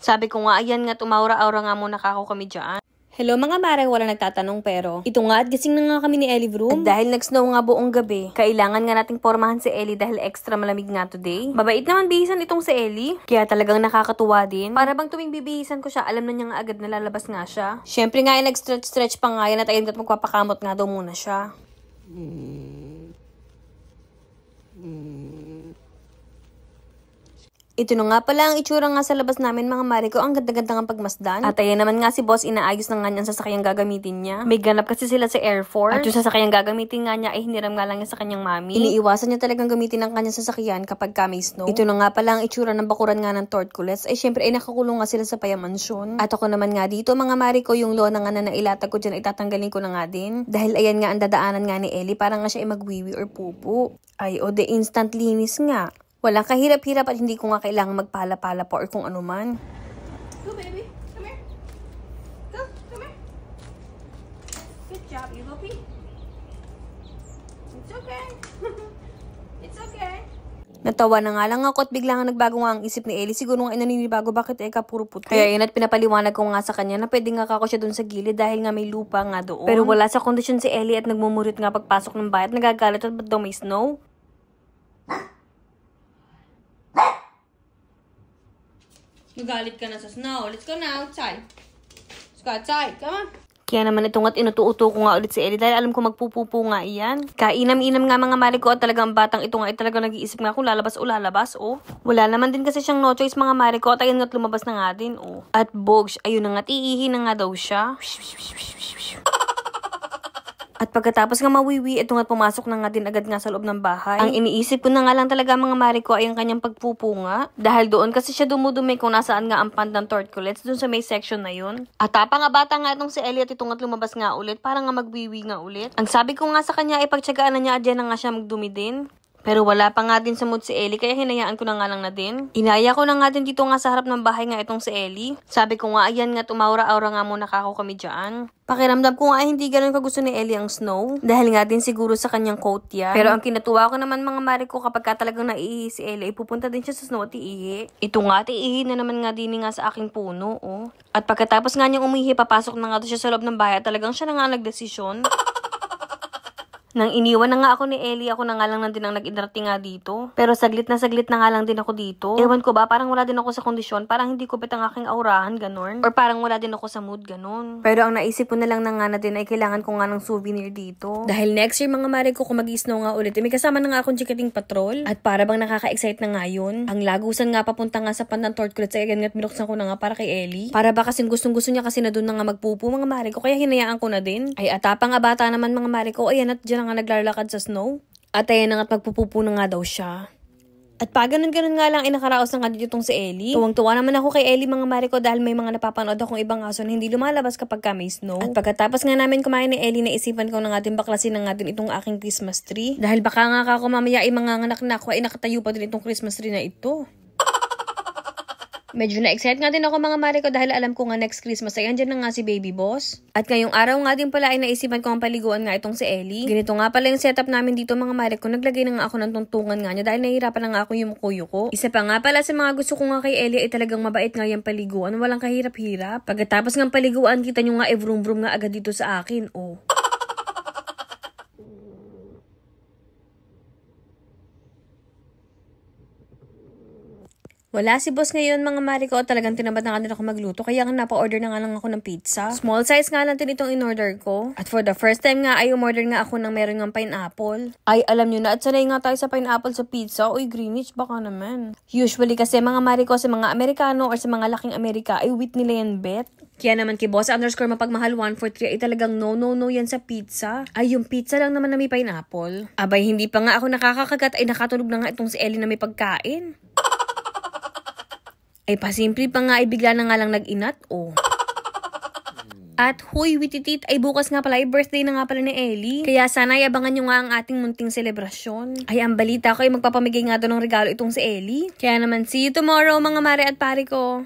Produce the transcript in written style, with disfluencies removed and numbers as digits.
Sabi ko nga, ayan nga, tumaura-aura nga muna kako kami dyan. Hello mga mare, wala nagtatanong pero ito nga at gising na nga kami ni Ellie Vroom. At dahil nag-snow nga buong gabi, kailangan nga nating pormahan si Ellie dahil extra malamig nga today. Mabait naman bihisan itong si Ellie, kaya talagang nakakatuwa din. Para bang tuwing bibihisan ko siya, alam na niya nga agad na lalabas nga siya. Syempre nga nag-stretch pa nga yan at ayun kat magpapakamot nga daw muna siya. Ito na nga pala ang itsura nga sa labas namin mga mare ko. Ang ganda-ganda nga pagmasdan. At ayan naman nga si boss, inaayos na nga niyan sa sasakyan gagamitin niya. May ganap kasi sila sa Air Force. At yung sasakyan gagamitin nga niya ay hiniram nga lang niya sa kanyang mami. Iniiwasan niya talagang gamitin ang kanyang sasakyan kapag may snow. Ito na nga pala ang itsura ng bakuran nga ng Tortculets. Ay syempre ay nakakulong nga sila sa Payamansyon. At ako naman nga dito mga mare ko, yung lona nga na nailatag ko dyan ay tatanggalin ko na nga din. Dahil ayan nga ang dadaanan nga ni Ellie, parang nga siya ay magwiwi or pupu. Ay o de instant linis nga. Walang kahirap-hirap at hindi ko nga kailangan magpala-pala pa or kung ano man. Go, baby. Come here. Go, come here. Good job, you little pee. It's okay. It's okay. Natawa na nga lang ako at bigla nga nagbago nga ang isip ni Ellie. Siguro nga naninibago bakit puro puti. Kaya yun at pinapaliwanag ko nga sa kanya na pwede nga kako siya dun sa gilid dahil nga may lupa nga doon. Pero wala sa kondisyon si Ellie at nagmumurit nga pagpasok ng bahay at nagagalit at ba't daw may snow? Magalit ka na sa snow. Let's go now outside. Let's go outside. Come on. Kaya naman itong at inutuuto ko nga ulit si Ellie dahil alam ko magpupupo nga iyan. Kainam-inam nga mga mare ko at talagang batang ito nga ay talagang nag-iisip nga kung lalabas o lalabas Wala naman din kasi siyang no choice mga mare ko at ayun nga't lumabas na nga din At bogs, ayun na nga't iihi na nga daw siya. At pagkatapos nga mawiwi, ito nga pumasok na nga din agad nga sa loob ng bahay. Ang iniisip ko na nga lang talaga mga mare ko ay ang kanyang pagpupo nga. Dahil doon kasi siya dumudumi kung nasaan nga ang pandang Tortculets doon sa may section na yun. At tapa nga bata nga itong si Ellie at ito nga't lumabas nga ulit para nga magwiwi nga ulit. Ang sabi ko nga sa kanya ay pagtsagaan na niya at dyan na nga siya magdumi din. Pero wala pa nga din sa mood si Ellie kaya hinayaan ko na nga lang na din. Inaya ko na nga din dito nga sa harap ng bahay nga itong si Ellie. Sabi ko nga ayan nga tumaura-aura nga muna kako kami dyan. Pakiramdam ko nga ay hindi ganun kagusto ni Ellie ang snow. Dahil nga din siguro sa kanyang coat yan. Pero ang kinatuwa ko naman mga mare ko kapag ka talagang naiihi si Ellie ay pupunta din siya sa snow at iihi. Ito nga at iihi na naman nga din nga sa aking puno At pagkatapos nga niyang umihi papasok na nga doon siya sa loob ng bahay at talagang siya na nga nagdesisyon. Nang iniwan na nga ako ni Ellie, ako na nga lang din ang nag-inrati nga dito. Pero saglit na nga lang din ako dito. Ewan ko ba, parang wala din ako sa kondisyon, parang hindi ko bet ang aking aurahan, ganon. Or parang wala din ako sa mood, ganon. Pero ang naisip ko na lang na nga na din ay kailangan ko nga ng souvenir dito. Dahil next year mga mare ko kung mag-snow nga ulit, may kasama na nga akong chikating patrol. At para bang nakaka-excite na nga yun. Ang lagusan nga papunta nga sa pandang Tortculets ay agad nga't binuksan ko na nga para kay Ellie. Para ba kasing gustong-gusto niya kasi na doon na nga magpupo mga mare ko, kaya hinayaan ko na din. Ay atapa nga bata naman mga mare ko, ayan at dyan nga naglalakad sa snow. At ayan na nga't magpupupo na nga daw siya. At pag ganun-ganun nga lang, nakaraos na nga dito itong si Ellie. Tuwang-tuwa naman ako kay Ellie mga mare ko dahil may mga napapanood akong ibang aso na hindi lumalabas kapag may snow. At pagkatapos nga namin kumain ni Ellie, naisipan ko na nga din baklasin na nga din itong aking Christmas tree. Dahil baka nga ako mamaya ay manganganak na ako ay nakatayo pa din itong Christmas tree na ito. Medyo na-excite nga din ako mga mare ko dahil alam ko nga next Christmas ay andyan na nga si baby boss. At ngayong araw nga din pala ay naisipan ko ang paliguan nga itong si Ellie. Ganito nga pala yung setup namin dito mga mare ko. Naglagay na nga ako ng tuntungan nga niya dahil nahihirapan na nga ako yung yuko. Isa pa nga pala sa mga gusto ko nga kay Ellie ay talagang mabait nga yung paliguan. Walang kahirap-hirap. Pagkatapos ng paliguan, kita nyo nga vroom-vroom nga agad dito sa akin. Wala si boss ngayon mga mare ko, talagang tinamad na nga din ako magluto kaya nga napa-order na nga lang ako ng pizza. Small size nga lang din itong in-order ko. At for the first time nga ay umorder nga ako ng meron ng pineapple. Ay alam nyo na at sanay nga tayo sa pineapple sa pizza. Uy Greenwich baka naman. Usually kasi mga mare ko sa mga Amerikano or sa mga laking Amerika ay wheat nila yan bet. Kaya naman kay boss underscore mapagmahal 143 ay talagang no yan sa pizza. Ay yung pizza lang naman na may pineapple. Abay hindi pa nga ako nakakakagat ay nakatulog na nga itong si Ellie na may pagkain. Ay pasimple pa nga ay bigla na nga lang nag-inat At huy, wititit, ay bukas nga pala ay birthday na nga pala ni Ellie. Kaya sana ay abangan nyo nga ang ating munting selebrasyon. Ay ang balita ko ay magpapamigay nga doon ng regalo itong si Ellie. Kaya naman see you tomorrow mga mare at pare ko.